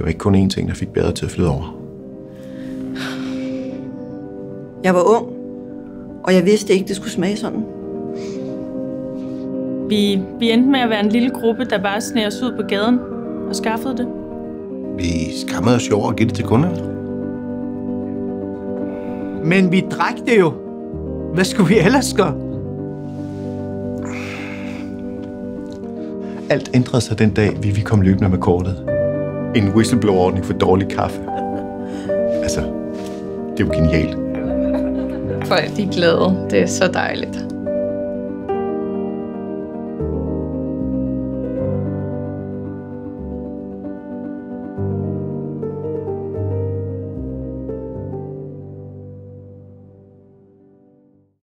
Det var ikke kun én ting, der fik bæret til at flyde over. Jeg var ung, og jeg vidste ikke, det skulle smage sådan. Vi endte med at være en lille gruppe, der bare sneg os ud på gaden og skaffede det. Vi skammede os jo over at give det til kunderne. Men vi drak det jo. Hvad skulle vi ellers gøre? Alt ændrede sig den dag, vi kom løbende med kortet. En whistleblower-ordning for dårlig kaffe. Altså, det er jo genialt. Folk de er glade. Det er så dejligt.